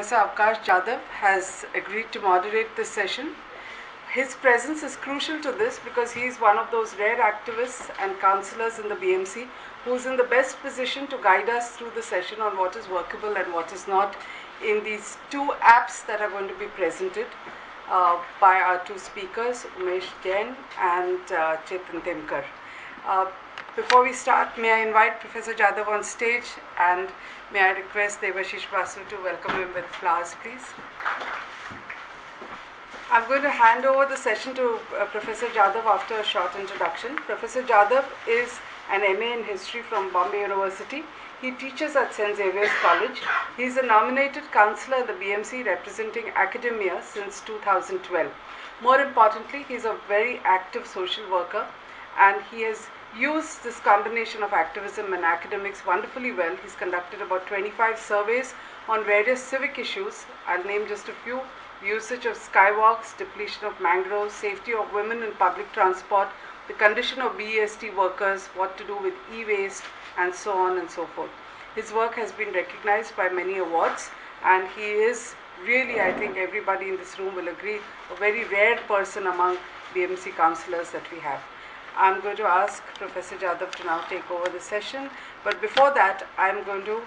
Professor Avkash Jadhav has agreed to moderate this session. His presence is crucial to this because he is one of those rare activists and councillors in the BMC who is in the best position to guide us through the session on what is workable and what is not in these two apps that are going to be presented by our two speakers, Umesh Jain and Chetam Temkar. Before we start, may I invite Professor Jadhav on stage, and may I request Devashish Basu to welcome him with flowers, please. I'm going to hand over the session to Professor Jadhav after a short introduction. Professor Jadhav is an MA in History from Bombay University. He teaches at St. Xavier's College. He is a nominated councillor in the BMC representing academia since 2012. More importantly, he is a very active social worker, and he has used this combination of activism and academics wonderfully well. He's conducted about 25 surveys on various civic issues. I'll name just a few: usage of skywalks, depletion of mangroves, safety of women in public transport, the condition of BEST workers, what to do with e-waste, and so on and so forth. His work has been recognized by many awards, and he is really, I think everybody in this room will agree, a very rare person among BMC councillors that we have. I'm going to ask Professor Jadhav to now take over the session. But before that, I'm going to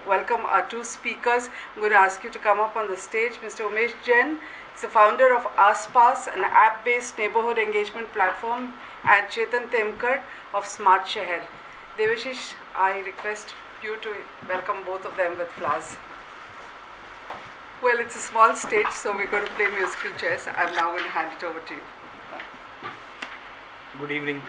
welcome our two speakers. I'm going to ask you to come up on the stage. Mr. Umesh Jain is the founder of AasPaas, an app-based neighborhood engagement platform, and Chetam Temkar of SmartShehar. Devashish, I request you to welcome both of them with flowers. Well, it's a small stage, so we're going to play musical chairs. I'm now going to hand it over to you. Good evening.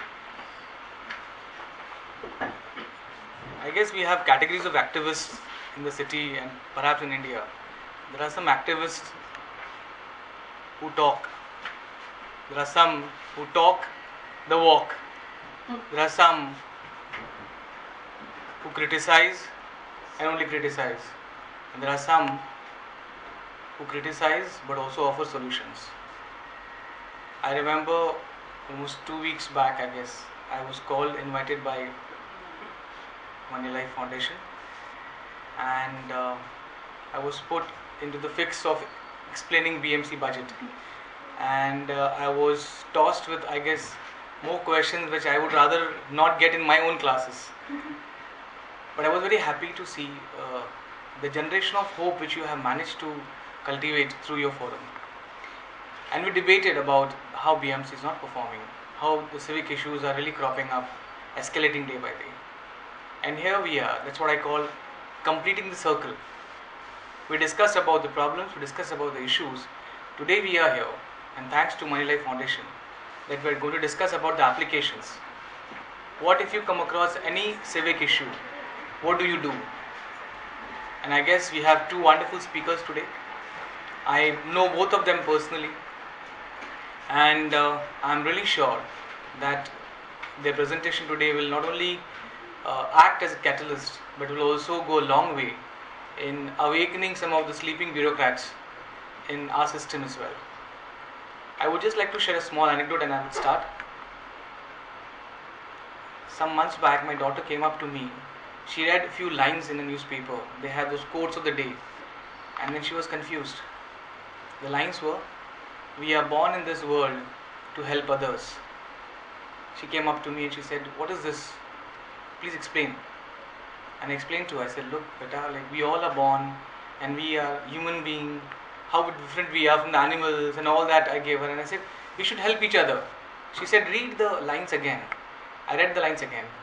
I guess we have categories of activists in the city and perhaps in India. There are some activists who talk. There are some who talk the walk. There are some who criticize and only criticize. And there are some who criticize but also offer solutions. I remember almost 2 weeks back, I guess, I was invited by Moneylife Foundation, and I was put into the fix of explaining BMC budget, and I was tossed with, I guess, more questions which I would rather not get in my own classes. But I was very happy to see the generation of hope which you have managed to cultivate through your forum. And we debated about how BMC is not performing, how the civic issues are really cropping up, escalating day by day. And here we are, that's what I call completing the circle. We discussed about the problems, we discussed about the issues. Today we are here, and thanks to Moneylife Foundation, that we are going to discuss about the applications. What if you come across any civic issue? What do you do? And I guess we have two wonderful speakers today. I know both of them personally. And I'm really sure that their presentation today will not only act as a catalyst, but will also go a long way in awakening some of the sleeping bureaucrats in our system as well. I would just like to share a small anecdote, and I will start. Some months back, my daughter came up to me. She read a few lines in a newspaper. They had those quotes of the day, and then she was confused. The lines were, "We are born in this world to help others." She came up to me and she said, "What is this? Please explain." And I explained to her. I said, "Look, beta, like we all are born and we are human beings. How different we are from the animals," and all that I gave her. And I said, "We should help each other." She said, "Read the lines again." I read the lines again.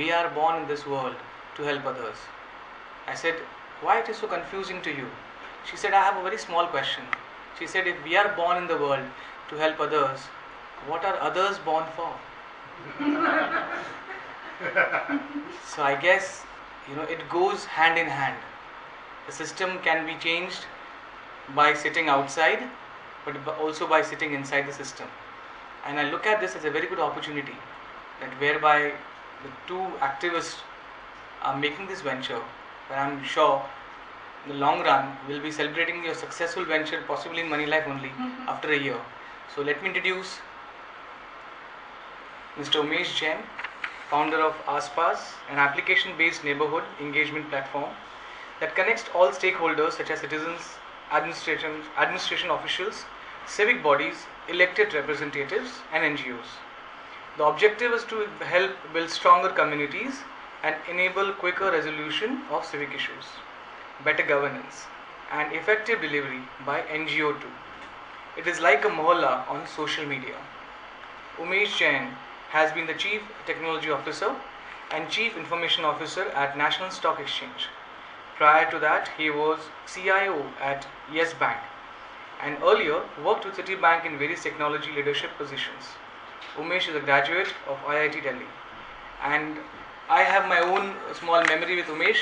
"We are born in this world to help others." I said, "Why it is so confusing to you?" She said, "I have a very small question." She said, "If we are born in the world to help others, what are others born for?" So I guess, it goes hand in hand. The system can be changed by sitting outside, but also by sitting inside the system. And I look at this as a very good opportunity, that whereby the two activists are making this venture, but I'm sure in the long run we'll be celebrating your successful venture, possibly in Moneylife only, after a year. So let me introduce Mr. Umesh Jain, founder of AasPaas, an application-based neighborhood engagement platform. that connects all stakeholders such as citizens, administration officials, civic bodies, elected representatives, and NGOs. The objective is to help build stronger communities and enable quicker resolution of civic issues, better governance, and effective delivery by NGO too. It is like a mohalla on social media. Umesh Jain has been the Chief Technology Officer and Chief Information Officer at National Stock Exchange. Prior to that, he was CIO at Yes Bank and earlier worked with Citibank in various technology leadership positions. Umesh is a graduate of IIT Delhi, and I have my own small memory with Umesh.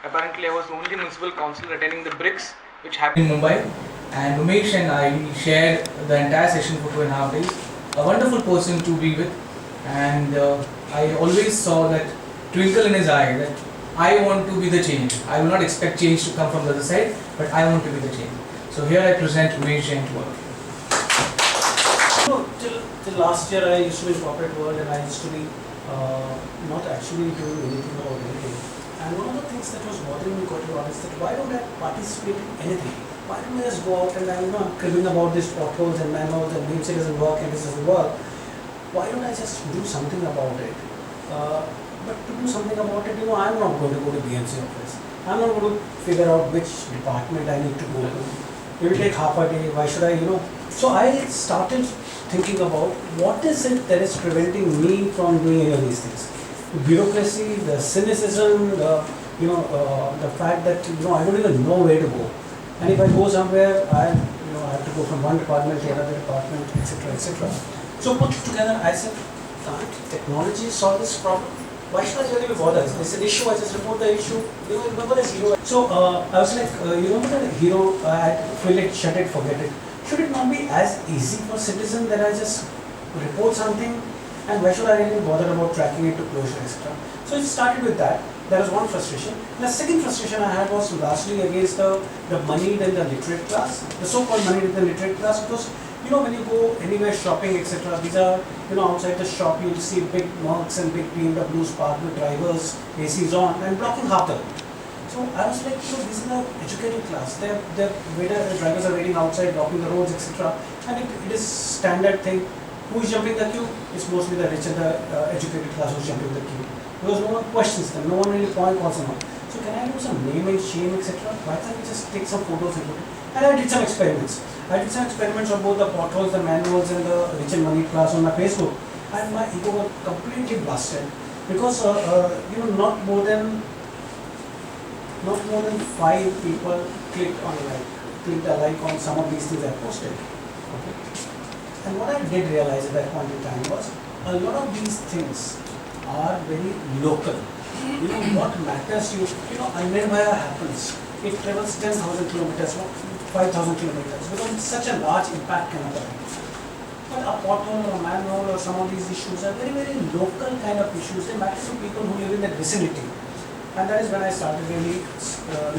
Apparently, I was the only municipal councillor attending the BRICS, which happened in Mumbai, and Umesh and I shared the entire session for 2.5 days. A wonderful person to be with, and I always saw that twinkle in his eye that I want to be the change. I will not expect change to come from the other side, but I want to be the change. So here I present Umesh Jain to work. Till last year I used to be in corporate world and I used to be not actually doing anything about anything. And one of the things that was bothering me quite a lot is that why don't I participate in anything? Why don't I just go out and I'm cribbing about these potholes and manholes and BMC doesn't work and this doesn't work. Why don't I just do something about it? But to do something about it, I'm not going to go to BMC office. I'm not going to figure out which department I need to go to. It will take half a day. Why should I, So I started thinking about what is it that is preventing me from doing any of these things. The bureaucracy, the cynicism, the fact that I don't even know where to go. And if I go somewhere, I have to go from one department to another department, etc., etc. So put it together, I said, can't technology solve this problem? Why should I really be bothered? It's an issue, I just report the issue. Remember this hero. So I was like, remember that hero, fill it, shut it, forget it. Should it not be as easy for citizen that I just report something, and why should I really bother about tracking it to closure, etc. So it started with that. There was one frustration. And the second frustration I had was largely against the moneyed and the literate class, the so-called moneyed and the literate class, because when you go anywhere shopping, etc., these are, outside the shop you'll see big Mercs and big BMWs parked with drivers, ACs on, and blocking half the road. So I was like, this is an educated class. The drivers are waiting outside, blocking the roads, etc. And it is standard thing. Who is jumping the queue? It's mostly the rich and the educated class who's jumping the queue. Because no one questions them, no one really calls them out. So can I do some name and shame, etc.? Why can't we just take some photos and put it? And I did some experiments. I did some experiments on both the potholes, the manholes, and the rich and moneyed class on my Facebook. And my ego was completely blasted. Because, not more than 5 people clicked a like on some of these things I posted. Okay. And what I did realize at that point in time was a lot of these things are very local. What matters to you? Unmade happens. It travels 10,000 kilometers, 5,000 kilometers, because such a large impact can occur. But a pothole or a manhole or some of these issues are very, very local kind of issues. They matter to people who live in that vicinity. And that is when I started really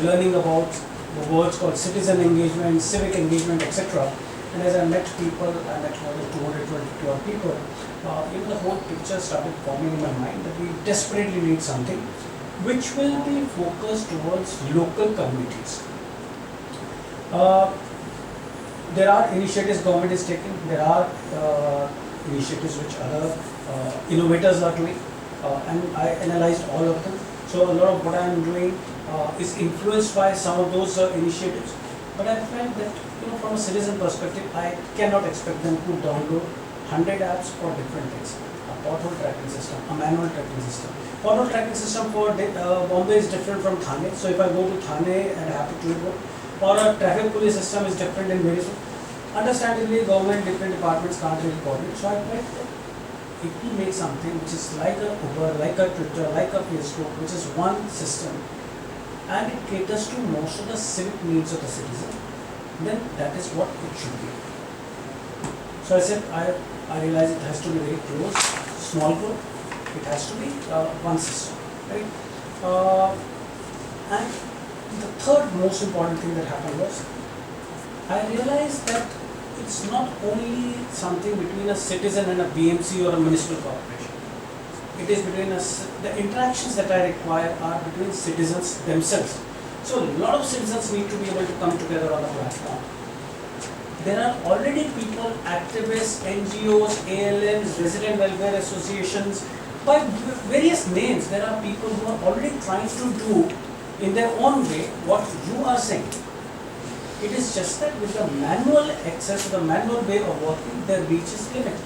learning about the words called citizen engagement, civic engagement, etc. And as I met people, I met more than 220 odd people, the whole picture started forming in my mind that we desperately need something which will be focused towards local communities. There are initiatives government is taking, there are initiatives which other innovators are doing, and I analyzed all of them. So a lot of what I am doing is influenced by some of those initiatives. But I felt that from a citizen perspective, I cannot expect them to download 100 apps for different things. A pothole tracking system, a manual tracking system. Pothole tracking system for Bombay is different from Thane. So if I go to Thane and I have to do it, or a traffic police system is different in various. Understandably, government, different departments can't really coordinate. So I felt that if we make something which is like a Uber, like a Twitter, like a Facebook, which is one system, and it caters to most of the civic needs of the citizen, then that is what it should be. So I said, I realized it has to be very close, small group, it has to be one system, right? And the third most important thing that happened was, I realized that it's not only something between a citizen and a BMC or a municipal corporation. It is between us. The interactions that I require are between citizens themselves. So a lot of citizens need to be able to come together on the platform. There are already people, activists, NGOs, ALMs, resident welfare associations, by various names. There are people who are already trying to do in their own way what you are saying. It is just that with the manual access, the manual way of working, their reach is limited.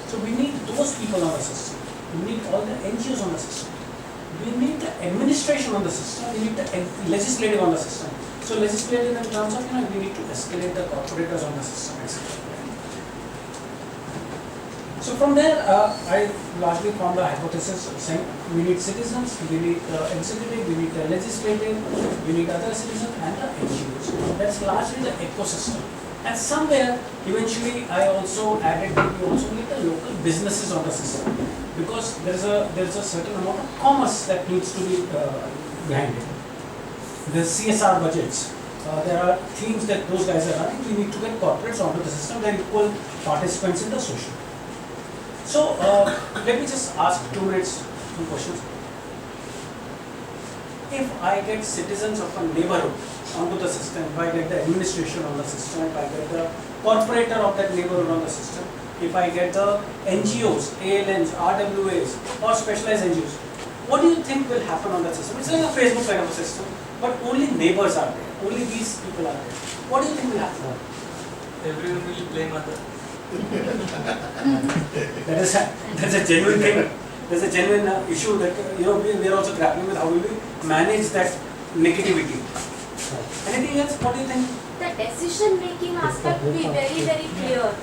So we need those people on the system. We need all the NGOs on the system. We need the administration on the system. We need the legislative on the system. So legislative in terms of, we need to escalate the corporators on the system, etc. So from there, I largely formed a hypothesis saying we need citizens, we need executive, we need the legislative, we need other citizens and the NGOs. That's largely the ecosystem. And somewhere, eventually, I also added that we also need the local businesses on the system, because there is a certain amount of commerce that needs to be behind it. The CSR budgets, there are themes that those guys are running. We need to get corporates onto the system. They're equal participants in the social. So let me just ask 2 minutes, 2 questions. If I get citizens of a neighborhood onto the system, if I get the administration on the system, if I get the corporator of that neighborhood on the system, if I get the NGOs, ALNs, RWAs or specialized NGOs, what do you think will happen on that system? It's like a Facebook kind of a system, but only neighbors are there, only these people are there. What do you think will happen? Everyone will blame other. That's a genuine thing. There's a genuine issue that we are also grappling with. How will we manage that negativity? Anything else? What do you think? The decision making aspect will be very, very clear.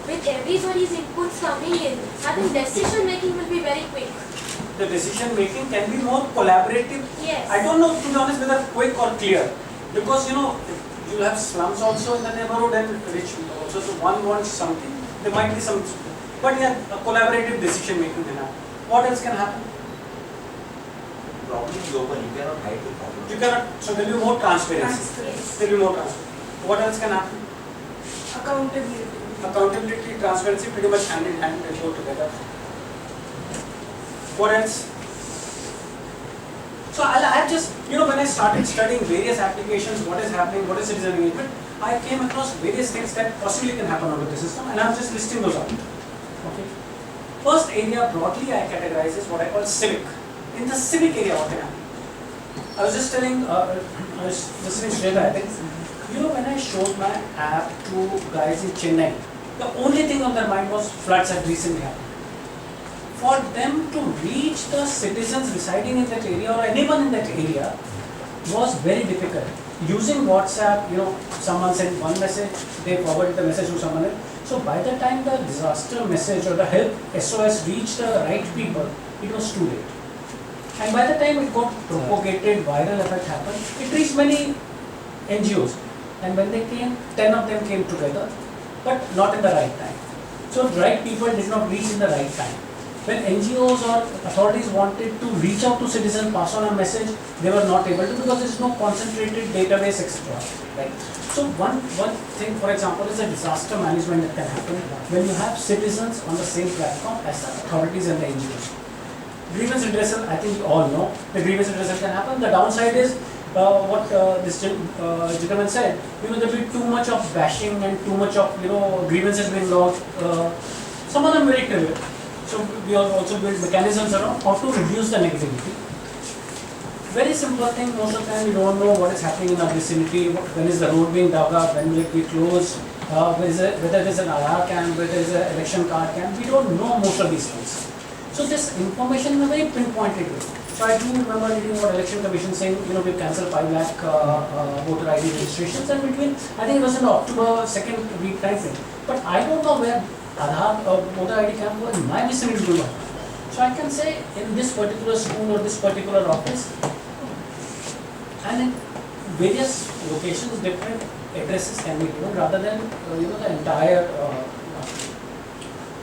With everybody's inputs coming in, I think decision making will be very quick. The decision making can be more collaborative. Yes. I don't know, to be honest, whether quick or clear, because you have slums also in the neighborhood and rich people also. So one wants something. There might be some, but yeah, a collaborative decision making can happen. What else can happen? Problem is open. You cannot hide the problem. You cannot. So there will be more transparency. Yes. There will be more transparency. What else can happen? Accountability. Accountability, transparency, pretty much hand in hand, they go together. What else? So I've just, when I started studying various applications, what is happening, what is citizen engagement, I came across various things that possibly can happen on the system, and I'm just listing those out. Okay. First area broadly I categorize is what I call civic. In the civic area, what can happen? I was just telling, I was listening to Shweta, I think, when I showed my app to guys in Chennai, the only thing on their mind was floods had recently happened. For them to reach the citizens residing in that area or anyone in that area was very difficult. Using WhatsApp, someone sent one message, they forwarded the message to someone else. So by the time the disaster message or the help SOS reached the right people, it was too late. And by the time it got propagated, viral effect happened, it reached many NGOs. And when they came, 10 of them came together, but not in the right time. So the right people did not reach in the right time. When NGOs or authorities wanted to reach out to citizens, pass on a message, they were not able to because there is no concentrated database, etc. Right? So one thing, for example, is a disaster management that can happen when you have citizens on the same platform as the authorities and the NGOs. Grievance redressal, I think you all know, the grievance redressal can happen. The downside is what this gentleman said, there will be too much of bashing and too much of grievances being lodged. Some of them very trivial. So we also build mechanisms around how to reduce the negativity. Very simple thing, most of the time we don't know what is happening in our vicinity, when is the road being dug up, when will it be closed, whether there is an Aadhaar camp, whether there is an election card camp, we don't know most of these things. So this information in a very pinpointed way. So I do remember reading about Election Commission saying, we've cancelled 5 lakh voter ID registrations, and between, I think it was in the October 2nd week time frame. But I don't know where Aadhaar voter ID camp was in my vicinity. So I can say in this particular school or this particular office, and in various locations, different addresses can be given rather than the entire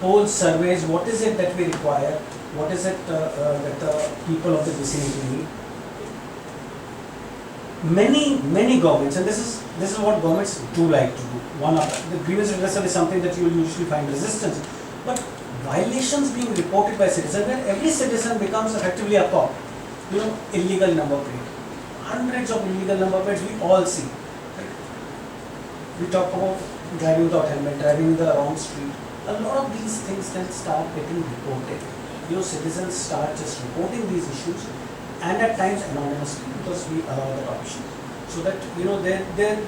whole surveys. What is it that we require? What is it that the people of the vicinity need? Many governments, and this is what governments do like to do. One of the grievance redressal is something that you will usually find resistance, but violations being reported by citizens, where every citizen becomes effectively a cop. Illegal number plate, hundreds of illegal number plates we all see. Right? We talk about driving without helmet, driving in the wrong street. A lot of these things can start getting reported. Citizens start just reporting these issues, and at times anonymously, because we allow that option. So that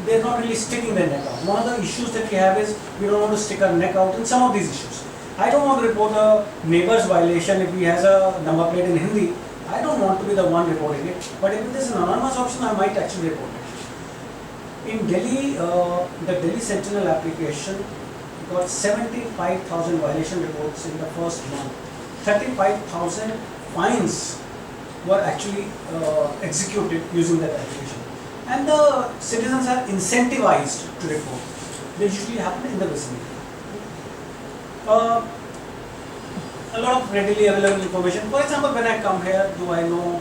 they're not really sticking their neck out. One of the issues that we have is we don't want to stick our neck out in some of these issues. I don't want to report a neighbor's violation if he has a number plate in Hindi. I don't want to be the one reporting it. But if there's an anonymous option, I might actually report it. In Delhi, the Delhi Sentinel application got 75,000 violation reports in the first month. 35,000 fines were actually executed using that application. And the citizens are incentivized to report. They usually happen in the vicinity. A lot of readily available information. For example, when I come here, do I know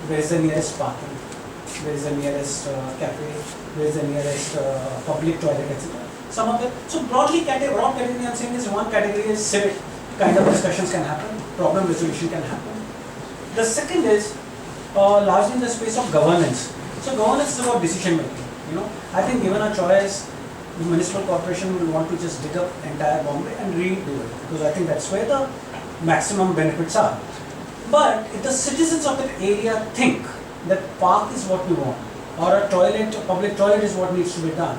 where is the nearest parking, where is the nearest cafe, where is the nearest public toilet, etc. Some of them. So broad category I'm saying is one category is civic kind of discussions can happen, problem resolution can happen. The second is largely in the space of governance. So governance is about decision making. I think given a choice, the municipal corporation will want to just dig up entire Bombay and redo it, because I think that's where the maximum benefits are. But if the citizens of that area think that park is what we want, or a toilet, a public toilet is what needs to be done,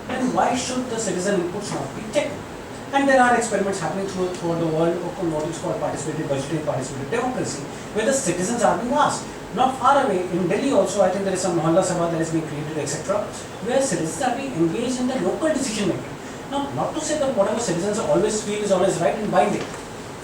then why should the citizen inputs not be taken? And there are experiments happening throughout the world on what is called participative budgeting, participative democracy, where the citizens are being asked. Not far away, in Delhi also, I think there is some Mohalla Sabha that is being created, etc., where citizens are being engaged in the local decision making. Now, not to say that whatever citizens always feel is always right and binding.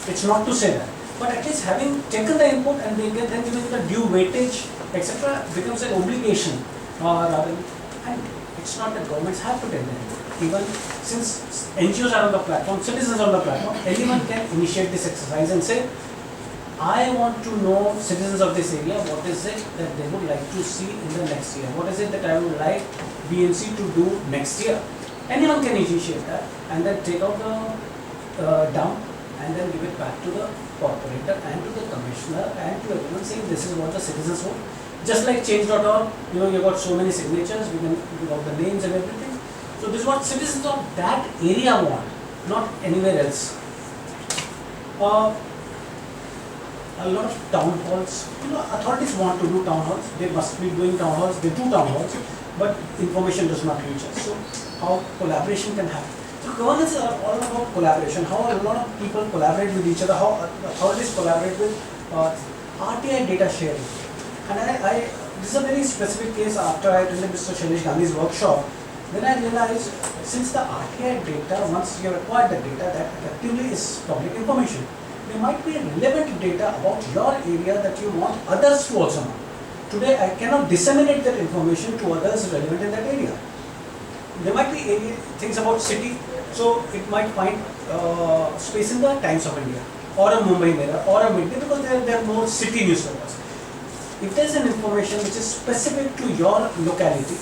It's not to say that. But at least having taken the input and then giving the due weightage, etc., becomes an obligation rather than, and it's not that governments have to take the input. Even since NGOs are on the platform, citizens are on the platform, anyone can initiate this exercise and say, I want to know, citizens of this area, what is it that they would like to see in the next year? What is it that I would like BNC to do next year? Anyone can initiate that and then take out the dump and then give it back to the corporator and to the commissioner and to everyone, saying this is what the citizens want. Just like change.org, you've got so many signatures, we can give out the names and everything. So this is what citizens of that area want, not anywhere else. A lot of town halls, authorities want to do town halls, they must be doing town halls, they do town halls, but information does not reach us. So how collaboration can happen? So governance is all about collaboration, how a lot of people collaborate with each other, how authorities collaborate with RTI data sharing. And this is a very specific case after I attended Mr. Shailesh Gandhi's workshop. Then I realized, since the RTI data, once you acquire the data, that effectively is public information. There might be relevant data about your area that you want others to also know. Today, I cannot disseminate that information to others relevant in that area. There might be things about city, so it might find space in the Times of India, or a Mumbai Mirror, or a Midday, because there are more city newspapers. If there is an information which is specific to your locality,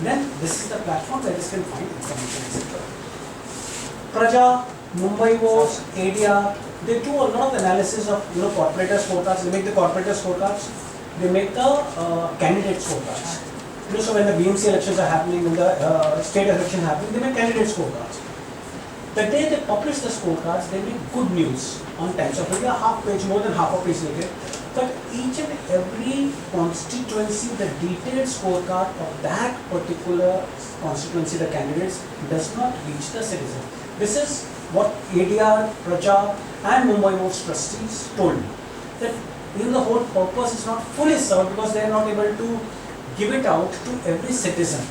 then this is the platform where this can find information, etc. Praja, Mumbai Votes, ADR, they do a lot of analysis of corporator scorecards. They make the corporator scorecards, they make the candidate scorecards. So when the BMC elections are happening, when the state elections are happening, they make candidate scorecards. The day they publish the scorecards, they make good news on Times of India, half page, more than half a page later. But each and every constituency, the detailed scorecard of that particular constituency, the candidates, does not reach the citizen. This is what ADR, Praja and Mumbai Votes trustees told me. That the whole purpose is not fully served because they are not able to give it out to every citizen.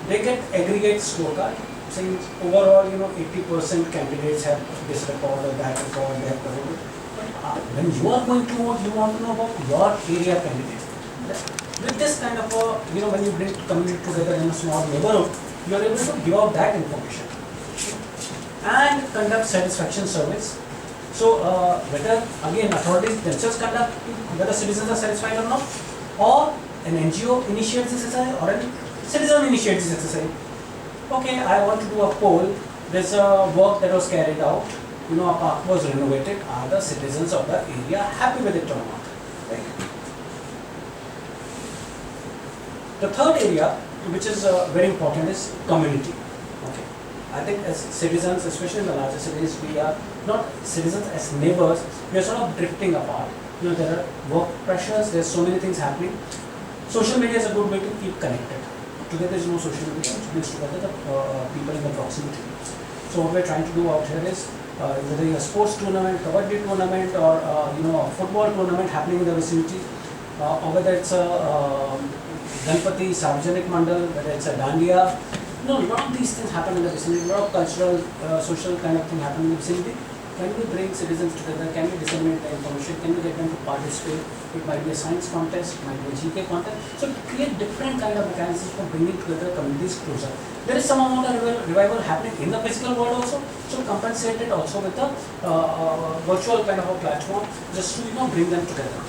They get aggregate scorecard saying overall 80% candidates have this record or that record, they have covered. But when you are going to vote, you want to know about your area candidate. With this kind of when you bring community together in a small neighborhood, you are able to give out that information and conduct satisfaction surveys. So whether again authorities themselves conduct whether citizens are satisfied or not, or an NGO initiates this exercise or a citizen initiates this exercise. Okay, I want to do a poll. There's a work that was carried out. A park was renovated. Are the citizens of the area happy with it or not? Right. The third area, which is very important, is community. Okay. I think as citizens, especially in the larger cities, we are not citizens as neighbors. We are sort of drifting apart. There are work pressures. There's so many things happening. Social media is a good way to keep connected. Today there is no social media, which brings together the people in the proximity. So what we're trying to do out here is whether a sports tournament, kabaddi tournament, or a football tournament happening in the vicinity, or whether it's a Ganpati, Sarvajanik Mandal, whether it's a Dandiya. A lot of these things happen in the vicinity. A lot of cultural, social kind of thing happen in the vicinity. Can we bring citizens together? Can we disseminate the information? Can we get them to participate? It might be a science contest, it might be a GK contest. So create different kind of mechanisms for bringing together communities closer. There is some amount of revival happening in the physical world also. So compensate it also with a virtual kind of a platform just to bring them together.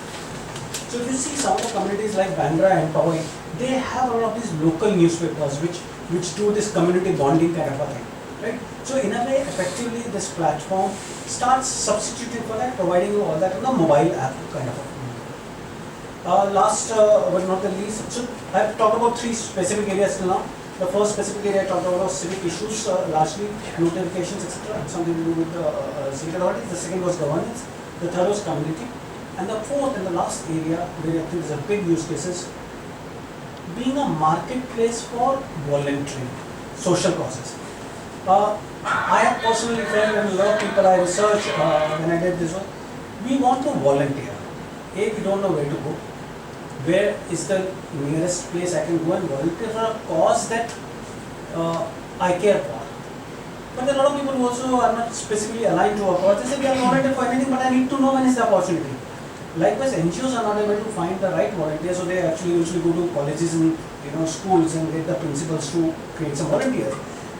So if you see some of the communities like Bandra and Powai, they have a lot of these local newspapers which do this community bonding kind of a thing. Right? So in a way, effectively, this platform starts substituting for that, providing you all that on the mobile app kind of a thing. Last but not the least, so I have talked about 3 specific areas till now. The first specific area I talked about was civic issues, largely notifications, etc., something to do with civic authorities. The second was governance. The third was community. And the fourth and the last area where I think is a big use case is being a marketplace for volunteering, social causes. I have personally felt, and a lot of people I researched when I did this one, we want to volunteer. We don't know where to go. Where is the nearest place I can go and volunteer for a cause that I care for? But there are a lot of people who also are not specifically aligned to a cause. They say they are volunteer for anything, but I need to know when is the opportunity. Likewise, NGOs are not able to find the right volunteers, so they actually usually go to colleges and schools and get the principals to create some volunteers.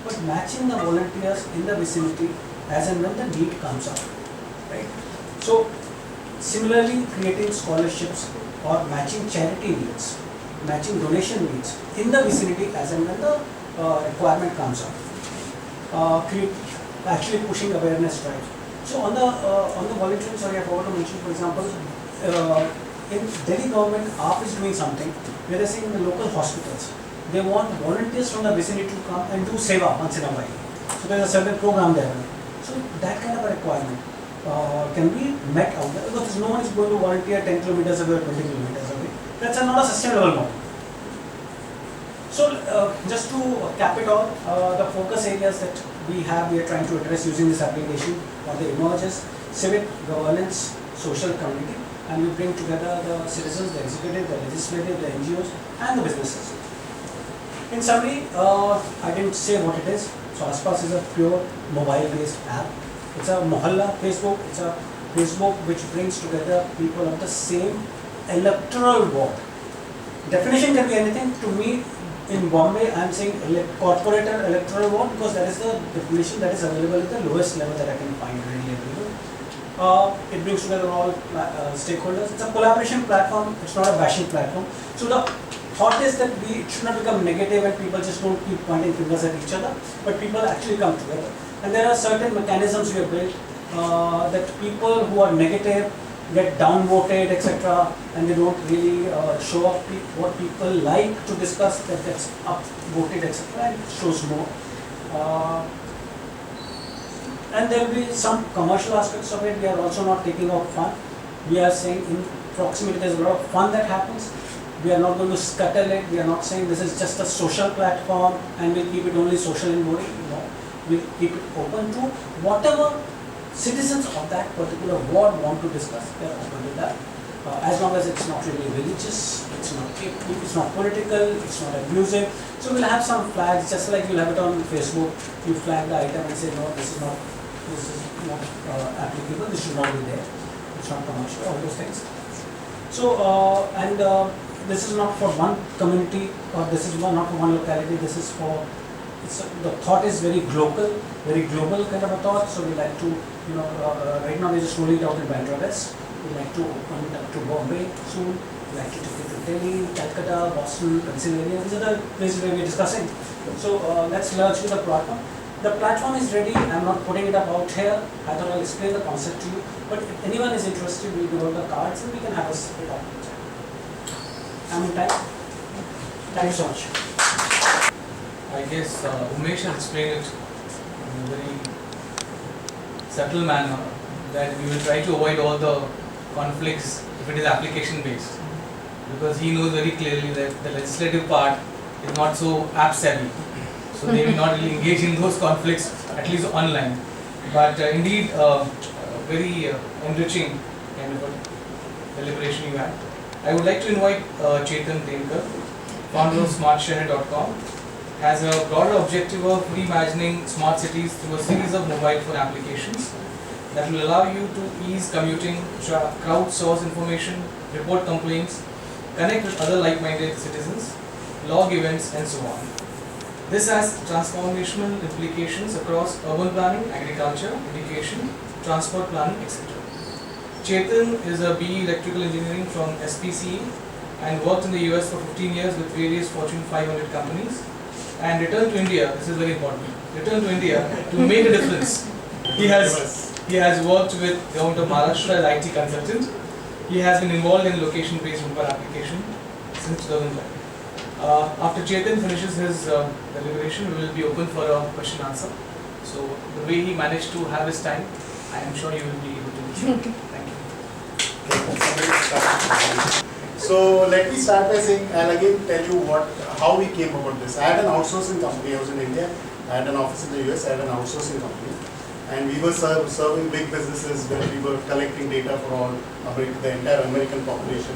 But matching the volunteers in the vicinity as and when the need comes up, right? So similarly, creating scholarships or matching charity needs, matching donation needs in the vicinity as and when the requirement comes up. Actually pushing awareness drives. So on the volunteering, sorry, I forgot to mention, for example, in Delhi government, AAP is doing something where they're saying in the local hospitals, they want volunteers from the vicinity to come and do seva once in a while. So there's a certain program there. So that kind of a requirement can be met out there, because no one is going to volunteer 10 kilometers away or 20 kilometers away. That's not a sustainable model. So just to cap it all, the focus areas that we are trying to address using this application are the emerges, civic, governance, social, community, and we bring together the citizens, the executive, the legislative, the NGOs, and the businesses. In summary, I didn't say what it is. So AasPaas is a pure mobile-based app. It's a mohalla Facebook. It's a Facebook which brings together people of the same electoral ward. Definition can be anything. To me, in Bombay, I am saying corporate electoral ward because that is the definition that is available at the lowest level that I can find readily available. It brings together all stakeholders. It's a collaboration platform. It's not a bashing platform. So the thought is that it should not become negative and people just don't keep pointing fingers at each other, but people actually come together. And there are certain mechanisms we have built that people who are negative get downvoted, etc., and they don't really show up what people like to discuss, that gets upvoted, etc., and it shows more. And there will be some commercial aspects of it. We are also not taking out fun. We are saying in proximity there's a lot of fun that happens. We are not going to scuttle it. We are not saying this is just a social platform and we'll keep it only social and boring. No, we'll keep it open to whatever citizens of that particular ward want to discuss. They are open to that. As long as it's not really religious, it's not political, it's not abusive. So we'll have some flags, just like you'll have it on Facebook. You flag the item and say, no, this is not applicable. This should not be there. It's not commercial. All those things. So this is not for one community, or this is not for one locality. This is for, the thought is very global kind of a thought. So we like to, right now we're just rolling it out in Bandra West. We like to open it up to Bombay soon. We like to take it to Delhi, Calcutta, Boston, Pennsylvania. These are the places where we're discussing. So let's launch with the platform. The platform is ready. I'm not putting it up out here. I thought I'll explain the concept to you. But if anyone is interested, we'll give out the cards and we can have a separate up. I'm in time. Thank you so much. I guess Umesh has explained it in a very subtle manner that we will try to avoid all the conflicts if it is application based, because he knows very clearly that the legislative part is not so app savvy, so they will not really engage in those conflicts, at least online. But indeed, very enriching kind of a deliberation you had. I would like to invite Chetam Temkar, founder of SmartShehar.com, has a broader objective of reimagining smart cities through a series of mobile phone applications that will allow you to ease commuting, crowdsource information, report complaints, connect with other like-minded citizens, log events, and so on. This has transformational implications across urban planning, agriculture, education, transport planning, etc. Chetan is a BE Electrical Engineering from SPCE and worked in the US for 15 years with various Fortune 500 companies, and returned to India. This is very important. Returned to India to make a difference. He has worked with Government of Maharashtra as IT consultant. He has been involved in location-based mobile application since 2011. After Chetan finishes his deliberation, we will be open for a question answer. So the way he managed to have his time, I am sure you will be able to do so. Thank you. So let me start by saying, I'll again tell you how we came about this. I had an outsourcing company. I was in India. I had an office in the US. I had an outsourcing company, and we were serving big businesses where we were collecting data for all the entire American population.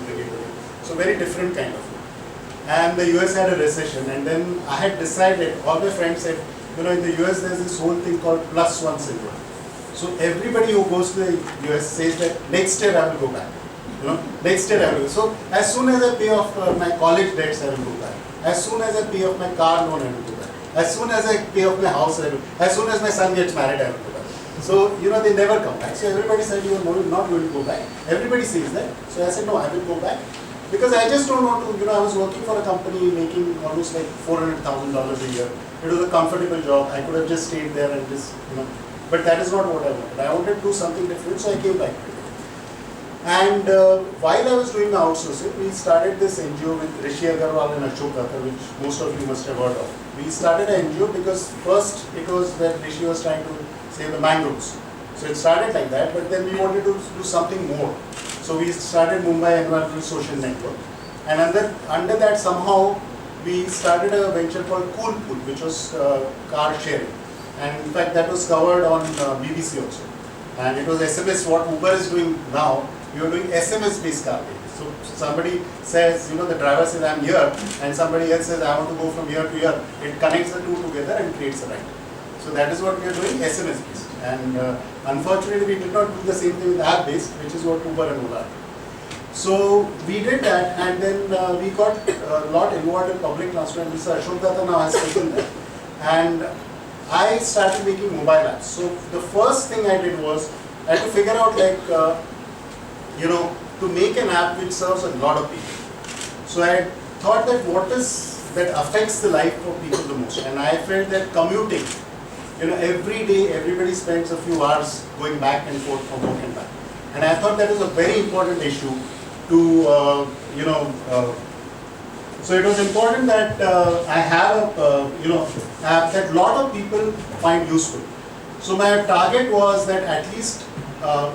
So very different kind of. And the US had a recession, and then I had decided. All my friends said, in the US there's this whole thing called +1 syndrome. So everybody who goes to the US says that next year I will go back. Next year I will. So as soon as I pay off my college debts, I will go back. As soon as I pay off my car loan, I will go back. As soon as I pay off my house, I will. As soon as my son gets married, I will go back. So they never come back. So everybody said you are not going to go back. Everybody says that. So I said no, I will go back, because I just don't want to. I was working for a company making almost like $400,000 a year. It was a comfortable job. I could have just stayed there and just But that is not what I wanted. I wanted to do something different. So I came back. And while I was doing the outsourcing, we started this NGO with Rishi Agarwal and Ashok Kathar, which most of you must have heard of. We started an NGO because first it was that Rishi was trying to save the mangroves. So it started like that, but then we wanted to do something more. So we started Mumbai Environmental Social Network. And under that somehow we started a venture called Cool Pool, which was car sharing. And in fact that was covered on BBC also. And it was SMS, what Uber is doing now. We were doing SMS-based car sharing. So somebody says, the driver says, I'm here, and somebody else says, I want to go from here to here. It connects the two together and creates a ride. So that is what we are doing, SMS-based. And unfortunately, we did not do the same thing with app-based, which is what Uber and Ola are. So we did that, and then we got a lot involved in public transport. Mr. Ashok Datta now has taken that. And I started making mobile apps. So the first thing I did was, I had to figure out to make an app which serves a lot of people. So I thought that what is that affects the life of people the most, and I felt that commuting, every day everybody spends a few hours going back and forth from work and back, and I thought that was a very important issue to so it was important that I have a app that a lot of people find useful. So my target was that at least a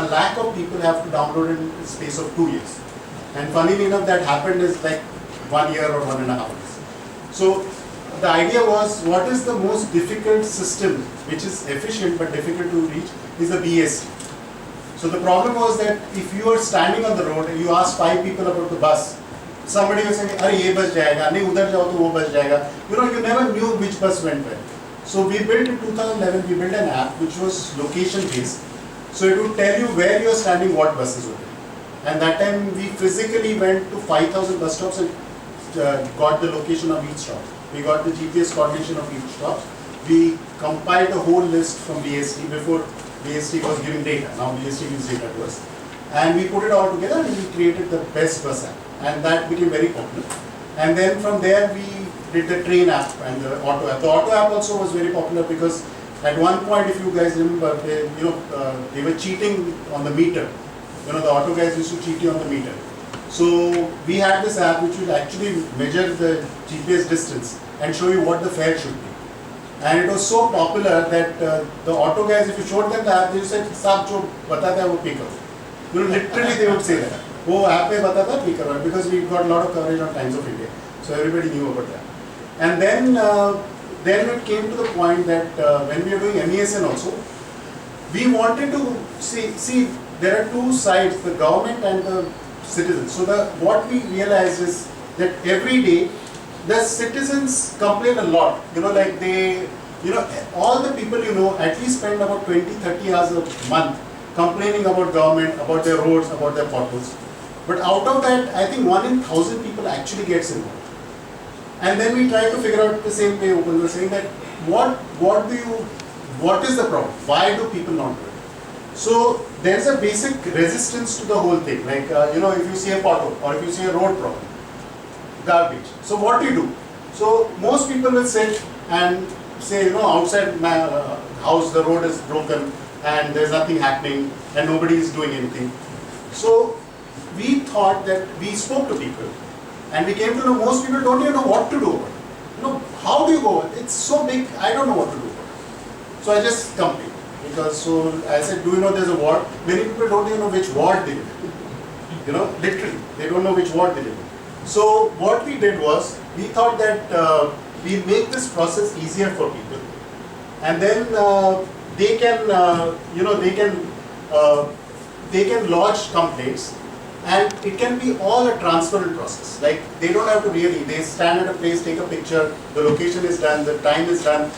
lakh of people have to download it in the space of 2 years. And funnily enough, that happened is like 1 year or 1.5 years. So the idea was, what is the most difficult system, which is efficient but difficult to reach, is the BST. So the problem was that if you are standing on the road and you ask 5 people about the bus, somebody was saying, "Arey, ye bus jayega, nahi udhar jao to wo bus jayega." You never knew which bus went where. So we built in 2011, we built an app which was location based. So it would tell you where you are standing, what buses were there. And that time we physically went to 5,000 bus stops and got the location of each stop. We got the GPS coordination of each stop. We compiled the whole list from BST before BST was giving data. Now BST gives data to us. And we put it all together and we created the best bus app. And that became very popular. And then from there we did the train app and the auto app. The auto app also was very popular because at one point, if you guys remember, they were cheating on the meter. The auto guys used to cheat you on the meter. So we had this app which would actually measure the GPS distance and show you what the fare should be. And it was so popular that the auto guys, if you showed them the app, they said, "Saab jo batata hai wo pick up." You know, literally they would say that. "Wo app mein batata pick up," because we got a lot of coverage on Times of India, so everybody knew about that. And then it came to the point that when we were doing MESN also, we wanted to see there are two sides, the government and the citizens. So what we realized is that every day the citizens complain a lot. You know, like all the people at least spend about 20-30 hours a month complaining about government, about their roads, about their potholes. But out of that, I think 1 in 1,000 people actually gets involved. And then we try to figure out the same way, open, we're saying that what is the problem? Why do people not do it? So there's a basic resistance to the whole thing. Like, if you see a pothole or if you see a road problem, garbage. So what do you do? So most people will sit and say, outside my house the road is broken and there's nothing happening and nobody is doing anything. So we thought that we spoke to people and we came to know most people don't even know what to do about it. How do you go? It's so big, I don't know what to do about it. So I just complained. Because I said, do you know there's a ward? Many people don't even know which ward they live in. Literally, they don't know which ward they live in. So what we did was, we thought that we make this process easier for people, and then they can, they can lodge complaints, and it can be all a transparent process. Like they don't have to they stand at a place, take a picture, the location is done, the time is done.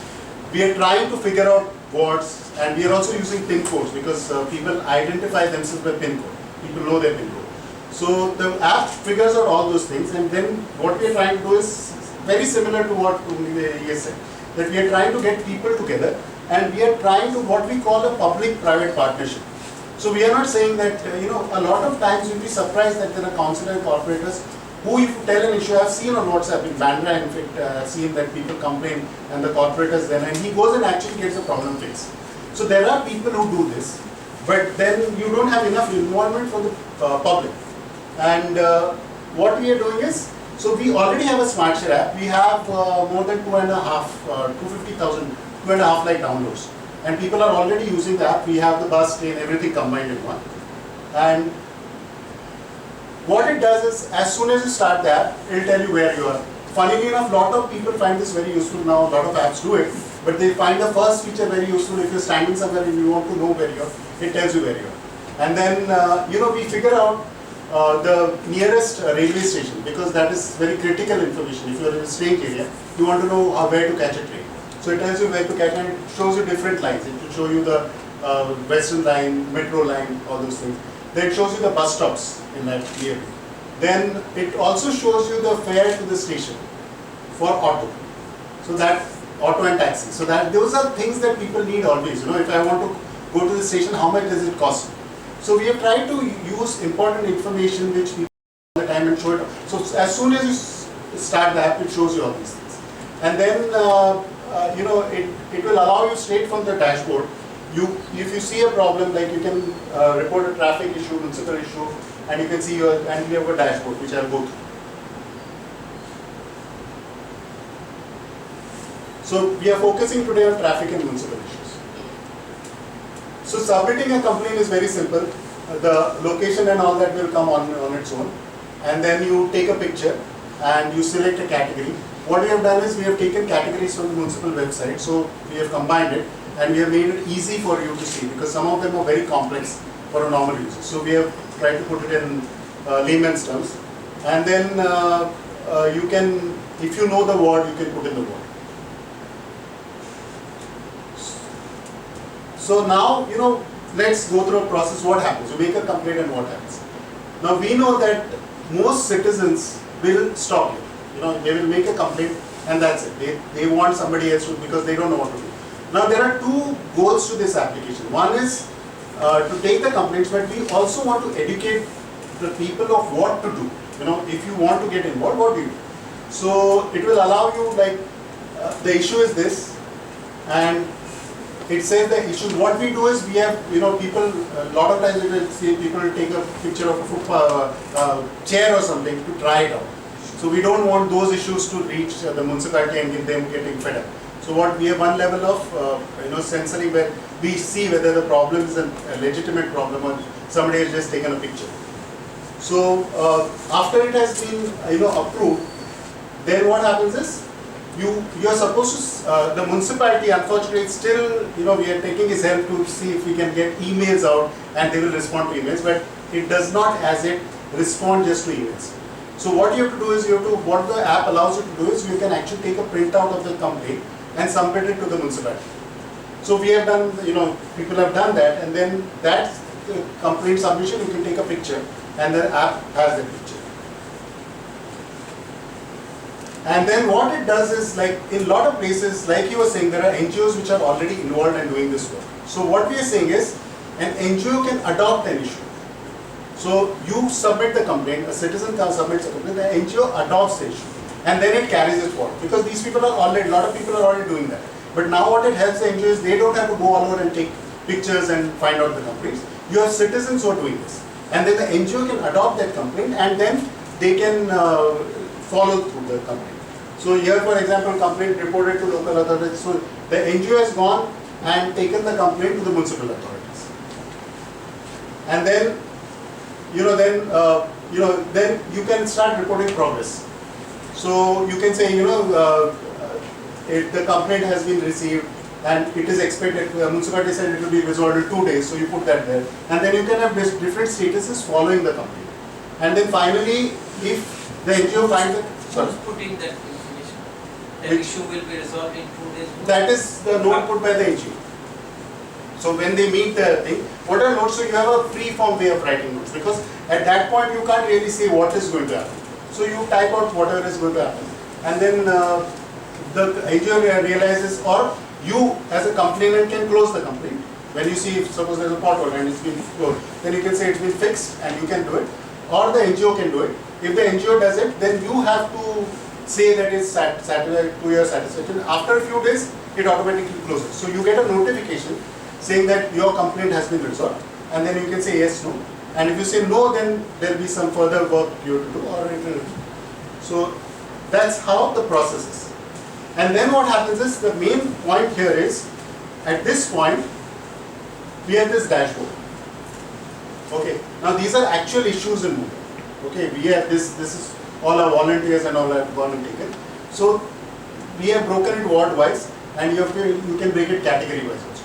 We are trying to figure out wards, and we are also using PIN codes because people identify themselves by PIN code. People know their PIN code. So the app figures out all those things, and then what we are trying to do is very similar to what he said, that we are trying to get people together, and we are trying to what we call a public-private partnership. So we are not saying that, a lot of times you'll be surprised that there are councillor and corporators who, if you tell an issue, I've seen on WhatsApp in Bandra, in fact, I've seen that people complain and the corporators then, and he goes and actually gets a problem fixed. So there are people who do this, but then you don't have enough involvement from the public. And what we are doing is, so we already have a SmartShehar app. We have more than 250,000, 2.5 lakh downloads. And people are already using the app. We have the bus, train, everything combined in one. And what it does is, as soon as you start the app, it will tell you where you are. Funnily enough, a lot of people find this very useful now. A lot of apps do it. But they find the first feature very useful. If you're standing somewhere and you want to know where you are, it tells you where you are. And then, we figure out the nearest railway station, because that is very critical information. If you're in a strange area, you want to know where to catch a train. So it tells you where to catch, and it shows you different lines. It will show you the Western line, Metro line, all those things. Then it shows you the bus stops in that area. Then it also shows you the fare to the station for auto. So that auto and taxi. So that those are things that people need always. If I want to go to the station, how much does it cost? So we have tried to use important information which people all the time and show it. So as soon as you start the app, it shows you all these things. And then it will allow you straight from the dashboard. If you see a problem, like you can report a traffic issue, municipal issue, and you can see and we have a dashboard which I'll go through. So we are focusing today on traffic and municipal issues. So submitting a complaint is very simple. The location and all that will come on its own. And then you take a picture and you select a category. What we have done is we have taken categories from the municipal website. So we have combined it and we have made it easy for you to see, because some of them are very complex for a normal user. So we have tried to put it in layman's terms. And then you can, if you know the word, you can put in the word. So now, let's go through a process. What happens? You make a complaint and what happens? Now we know that most citizens will stop you. They will make a complaint and that's it. They want somebody else to, because they don't know what to do. Now there are two goals to this application. One is to take the complaints, but we also want to educate the people of what to do. If you want to get involved, what do you do? So it will allow you, like, the issue is this, and it says the issues. What we do is we have, people, a lot of times we will see people take a picture of a chair or something to try it out. So we don't want those issues to reach the municipality and them getting fed up. So what we have one level of censoring where we see whether the problem is a legitimate problem or somebody has just taken a picture. So after it has been approved, then what happens is you are supposed to the municipality, unfortunately still we are taking his help to see if we can get emails out and they will respond to emails, but it does not as it respond just to emails. So what you have to do is what the app allows you to do is you can actually take a printout of the complaint and submit it to the municipality. So we have done, people have done that, and then that complaint submission you can take a picture and the app has the picture. And then what it does is, like in a lot of places, like you were saying, there are NGOs which are already involved in doing this work. So what we are saying is, an NGO can adopt an issue. So you submit the complaint, a citizen submits a complaint, the NGO adopts the issue, and then it carries it forward. Because these people are already, a lot of people are already doing that. But now what it helps the NGO is they don't have to go all over and take pictures and find out the complaints. You have citizens who are doing this. And then the NGO can adopt that complaint and then they can follow through the complaint. So here, for example, complaint reported to local authorities. So the NGO has gone and taken the complaint to the municipal authorities. And then, then you can start reporting progress. So you can say, if the complaint has been received and it is expected, the municipality said it will be resolved in 2 days, so you put that there. And then you can have different statuses following the complaint. And then finally, if the NGO finds it, who's putting that information? That issue will be resolved in 2 days? That is the note put by the NGO. So when they meet the thing, what are notes? So you have a free form way of writing notes, because at that point you can't really say what is going to happen. So you type out whatever is going to happen. And then the NGO realizes, or you as a complainant can close the complaint. When you see, if suppose there's a pothole and it's been closed, then you can say it's been fixed and you can do it. Or the NGO can do it. If the NGO does it, then you have to say that it's to your satisfaction. After a few days, it automatically closes. So you get a notification saying that your complaint has been resolved, and then you can say yes, no. And if you say no, then there will be some further work you have to do, or it will. So that's how the process is. And then what happens is, the main point here is, at this point, we have this dashboard. Okay, now these are actual issues in Mumbai. Okay, we have this is all our volunteers and all have gone and taken. So we have broken it ward wise, and you can break it category wise also.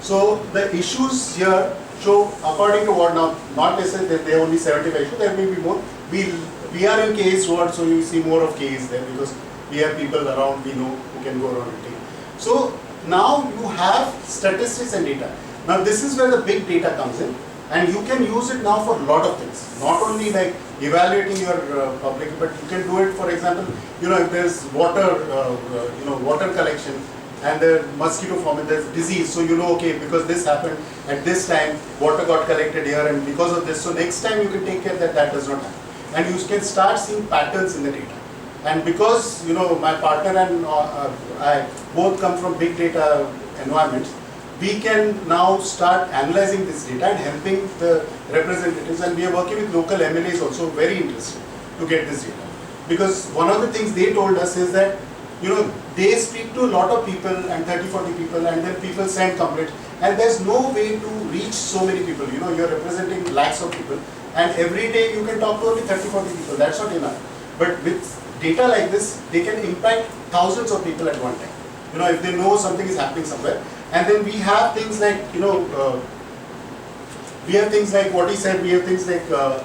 So the issues here show according to ward. Now, not necessarily that there are only 75 issues, there may be more. We are in KS ward, so you see more of KS there, because we have people around, we know who can go around and take. So now you have statistics and data. Now this is where the big data comes in, and you can use it now for a lot of things. Not only like evaluating your public, but you can do it, for example, if there's water, water collection, and the mosquito farm, there's disease, so okay, because this happened at this time, water got collected here, and because of this, so next time you can take care that does not happen. And you can start seeing patterns in the data. And because, my partner and I both come from big data environments, we can now start analyzing this data and helping the representatives, and we are working with local MLAs also, very interested to get this data. Because one of the things they told us is that, they speak to a lot of people, and 30-40 people, and then people send complaints, and there's no way to reach so many people. You're representing lakhs of people, and every day you can talk to only 30-40 people, that's not enough. But with data like this, they can impact thousands of people at one time. If they know something is happening somewhere. And then we have things like, we have things like what he said, we have things like a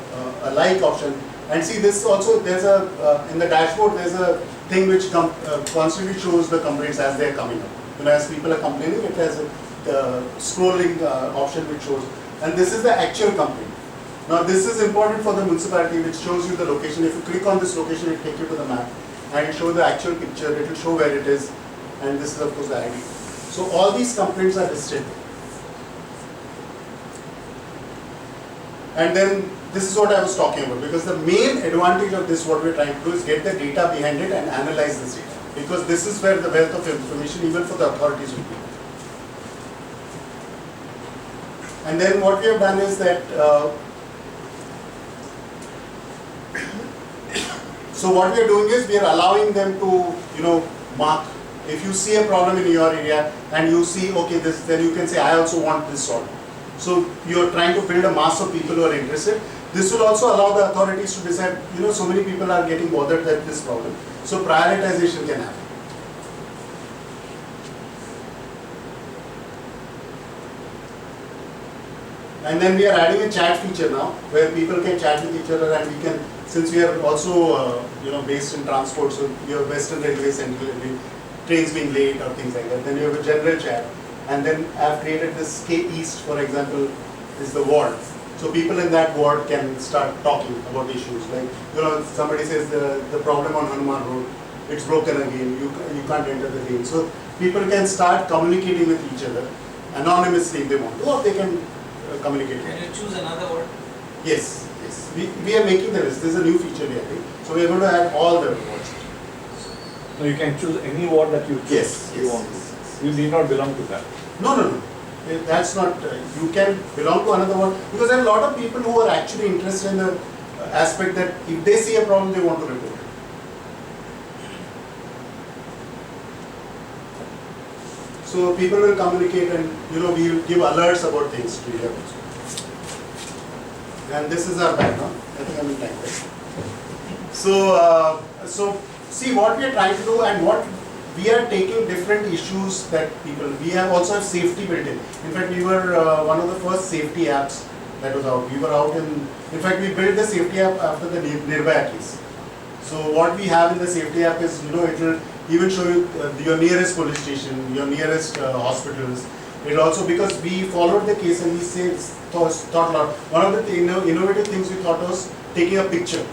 like option. And see, this also, there's in the dashboard, there's a thing which constantly shows the complaints as they're coming up. As people are complaining, it has a scrolling option which shows. And this is the actual complaint. Now this is important for the municipality, which shows you the location. If you click on this location, it will take you to the map and it shows the actual picture, it will show where it is, and this is of course the ID. So all these complaints are listed. And then this is what I was talking about, because the main advantage of this, what we're trying to do, is get the data behind it and analyze this data. Because this is where the wealth of information, even for the authorities, will be. And then what we have done is that, so what we are doing is we are allowing them to, mark. If you see a problem in your area and you see, okay, this, then you can say, I also want this solved. So you are trying to build a mass of people who are interested. This will also allow the authorities to decide, so many people are getting bothered with this problem. So prioritization can happen. And then we are adding a chat feature now, where people can chat with each other, and we can, since we are also, based in transport, so you have Western Railway, Central Railway, trains being late or things like that. Then you have a general chat, and then I have created this K East, for example, is the ward. So people in that ward can start talking about issues. Like, somebody says the problem on Hanuman Road, it's broken again, you can't enter the lane. So people can start communicating with each other anonymously if they want to, or they can communicate. Can you choose another word? Yes. We are making the list. This is a new feature we are doing. So we are going to add all the wards. So you can choose any ward that you choose. Yes. You want. You need not belong to that. No. That's not, you can belong to another one, because there are a lot of people who are actually interested in the aspect that if they see a problem, they want to report it. So people will communicate, and we will give alerts about things to you. And this is our background. I think I'm in time, right? So see what we are trying to do, and what we are taking different issues that people, we have also have safety built in. In fact, we were one of the first safety apps that was out. We were out in fact, we built the safety app after the Nirbhaya case. So what we have in the safety app is, it will even show you your nearest police station, your nearest hospitals. It also, because we followed the case and we thought a lot. One of the innovative things we thought was taking a picture.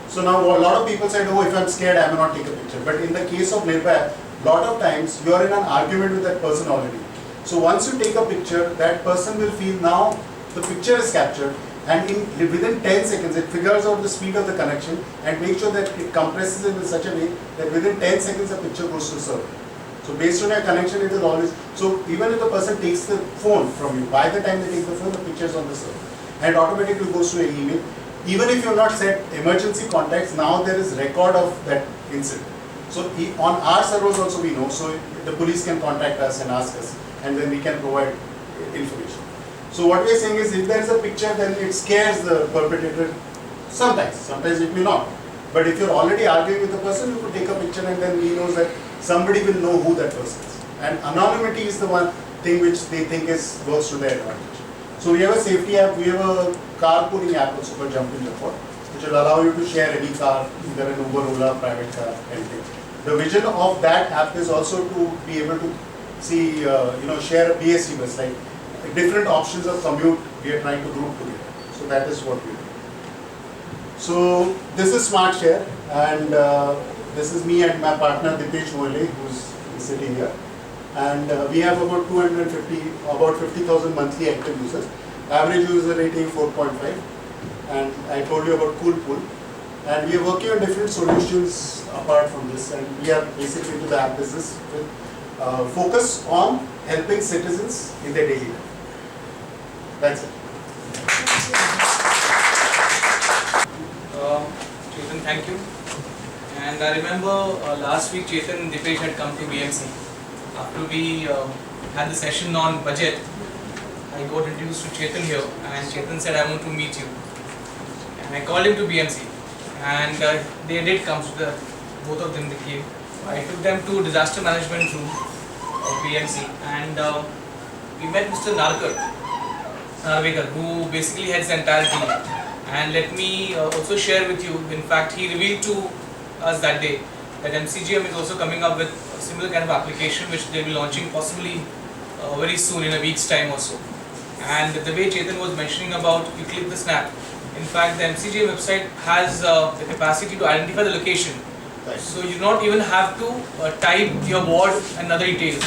So now a lot of people said, oh, if I'm scared, I may not take a picture. But in the case of Nirbhaya, lot of times you are in an argument with that person already. So once you take a picture, that person will feel now the picture is captured, and within 10 seconds it figures out the speed of the connection and makes sure that it compresses it in such a way that within 10 seconds the picture goes to the server. So based on your connection, it is always, so even if the person takes the phone from you, by the time they take the phone, the picture is on the server. And it automatically goes to your email. Even if you have not set emergency contacts, now there is record of that incident. So on our servers also we know, so the police can contact us and ask us, and then we can provide information. So what we are saying is, if there is a picture, then it scares the perpetrator sometimes it may not. But if you're already arguing with the person, you could take a picture, and then he knows that somebody will know who that person is. And anonymity is the one thing which they think works to their advantage. So we have a safety app, we have a carpooling app also for Jump in Report, which will allow you to share any car, either an Uber, Ola, private car, anything. The vision of that app is also to be able to see, share a BSC bus, like different options of commute we are trying to group together. So that is what we do. So this is SmartShehar, and this is me and my partner Dipesh Moile, who's sitting here. And we have about 50,000 monthly active users. Average user rating 4.5. And I told you about Cool Pool. And we are working on different solutions apart from this. And we are basically into the app business with focus on helping citizens in their daily life. That's it. Chetan, thank you. And I remember last week Chetan and Dipesh had come to BMC. After we had the session on budget, I got introduced to Chetan here, and Chetan said, I want to meet you. And I called him to BMC, and they did come, so both of them they came. I took them to disaster management room of BMC, and we met Mr. Narvekar, who basically heads the entire team. And let me also share with you, in fact, he revealed to us that day that MCGM is also coming up with a similar kind of application which they will be launching possibly very soon, in a week's time or so. And the way Chetan was mentioning about you click the snap, in fact the MCGM website has the capacity to identify the location. So you do not even have to type your ward and other details.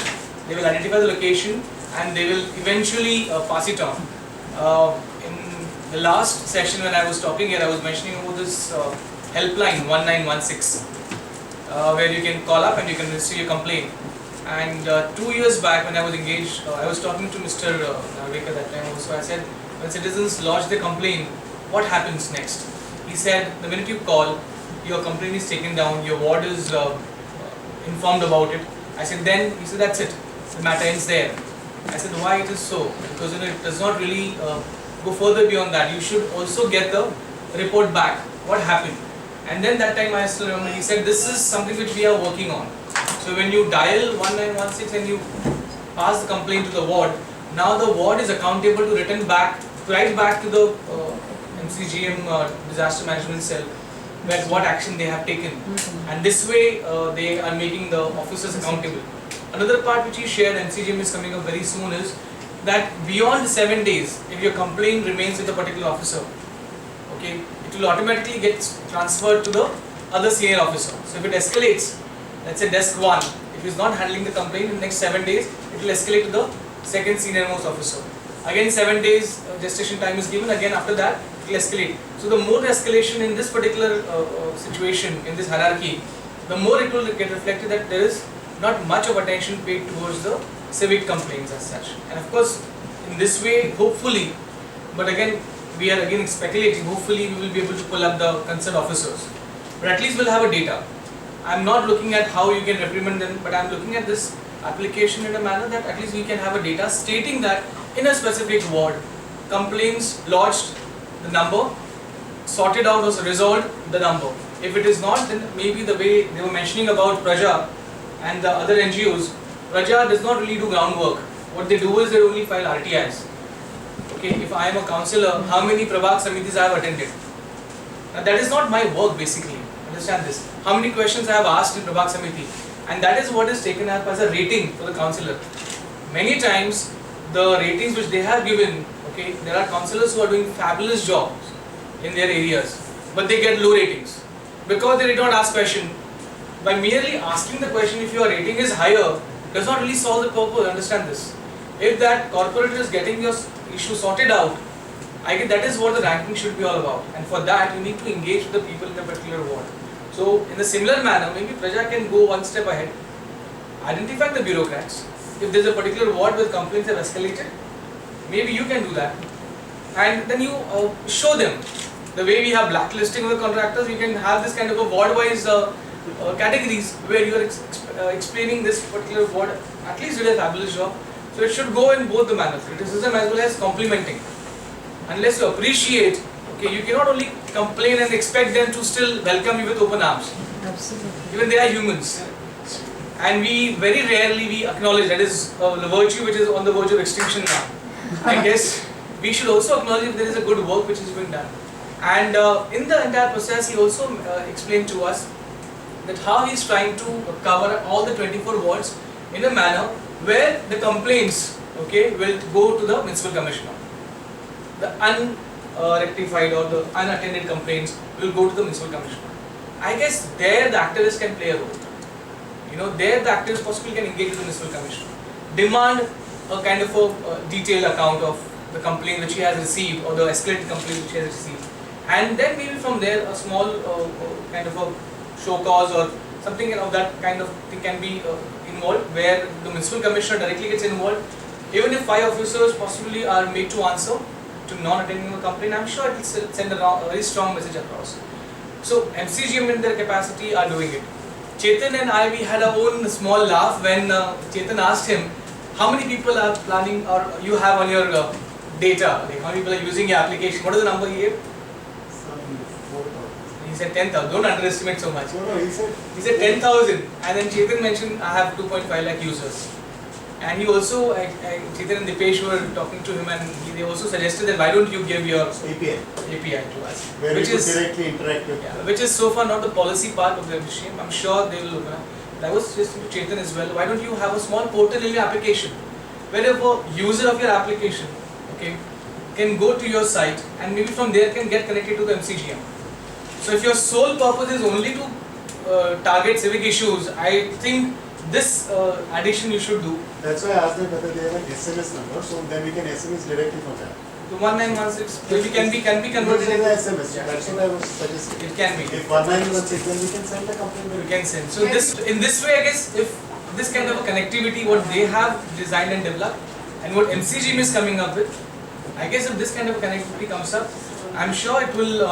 They will identify the location and they will eventually pass it on. In the last session when I was talking here, I was mentioning about this helpline 1916, where you can call up and you can register your complaint. And 2 years back when I was engaged, I was talking to Mr. Narvekar that time also. I said, when citizens lodge their complaint, what happens next? He said, the minute you call, your complaint is taken down, your ward is informed about it. I said, then, he said, that's it, the matter ends there. I said, why it is so? Because it does not really go further beyond that. You should also get the report back, what happened. And then that time I still remember, he said, this is something which we are working on. So when you dial 1916 and you pass the complaint to the ward, now the ward is accountable to return back, write back to the MCGM disaster management cell, where what action they have taken. And this way they are making the officers accountable. Another part which he shared, MCGM is coming up very soon, is that beyond 7 days, if your complaint remains with a particular officer, okay, it will automatically get transferred to the other senior officer. So if it escalates, let's say desk 1, if he is not handling the complaint in the next 7 days, it will escalate to the second senior most officer. Again 7 days gestation time is given, again after that it will escalate. So the more escalation in this particular situation, in this hierarchy, the more it will get reflected that there is not much of attention paid towards the civic complaints as such. And of course, in this way, hopefully, but again, we are again speculating, hopefully we will be able to pull up the concerned officers. But at least we'll have a data. I'm not looking at how you can reprimand them, but I'm looking at this application in a manner that at least we can have a data stating that in a specific ward, complaints lodged, the number, sorted out or resolved, the number. If it is not, then maybe the way they were mentioning about Praja and the other NGOs, Praja does not really do groundwork. What they do is they only file RTIs. Okay, if I am a councillor, how many Prabhak Samitis I have attended? Now that is not my work basically, understand this. How many questions I have asked in Prabhak Samiti, and that is what is taken up as a rating for the councillor. Many times the ratings which they have given, okay, there are councillors who are doing fabulous jobs in their areas, but they get low ratings because they did not ask question. By merely asking the question if your rating is higher does not really solve the purpose, understand this. If that corporate is getting your issue sorted out, I guess that is what the ranking should be all about, and for that you need to engage with the people in a particular ward. So in a similar manner, maybe Praja can go one step ahead, identify the bureaucrats. If there is a particular ward where complaints have escalated, maybe you can do that, and then you show them. The way we have blacklisting of the contractors, we can have this kind of a ward-wise categories where you are explaining this particular ward at least did a fabulous job. So it should go in both the manners, criticism as well as complimenting. Unless you appreciate, okay, you cannot only complain and expect them to still welcome you with open arms. Absolutely. Even they are humans. And we very rarely we acknowledge that is the virtue which is on the verge of extinction now. I guess we should also acknowledge if there is a good work which is being done. And in the entire process, he also explained to us that how he is trying to cover all the 24 wards in a manner where the complaints, okay, will go to the municipal commissioner. The unrectified or the unattended complaints will go to the municipal commissioner. I guess there the activists can play a role. You know, there the activists possibly can engage with the municipal commissioner, demand a kind of a detailed account of the complaint which he has received or the escalated complaint which he has received, and then maybe from there a small kind of a show cause or something of that kind of thing can be involved, where the municipal commissioner directly gets involved. Even if 5 officers possibly are made to answer to non-attending a complaint, I'm sure it will send a very strong message across. So MCGM in their capacity are doing it. Chetan and I, we had our own small laugh when Chetan asked him, how many people are planning or you have on your data, like how many people are using your application, what is the number he gave? He said 10,000, don't underestimate so much. No, he said 10,000, and then Chetan mentioned I have 2.5 lakh users. And he also, Chetan and Dipesh were talking to him, and they also suggested that why don't you give your API to us, where which we could is directly interact with. Yeah, which is so far not the policy part of the MCGM. I'm sure they will open up. I was suggesting to Chetan as well, why don't you have a small portal in your application, where a user of your application, okay, can go to your site and maybe from there can get connected to the MCGM. So if your sole purpose is only to target civic issues, I think this addition you should do. That's why I asked them whether they have an SMS number, so then we can SMS directly from that. The 1916 maybe can be converted into SMS. Yeah. That's what I was suggesting. It can be. If 1916, then we can send a complaint. We can send. So in this way, I guess if this kind of a connectivity, what they have designed and developed, and what MCGM is coming up with, I guess if this kind of a connectivity comes up, I'm sure it will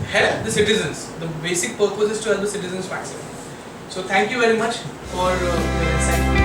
help the citizens. The basic purpose is to help the citizens maximum. So thank you very much for your insight.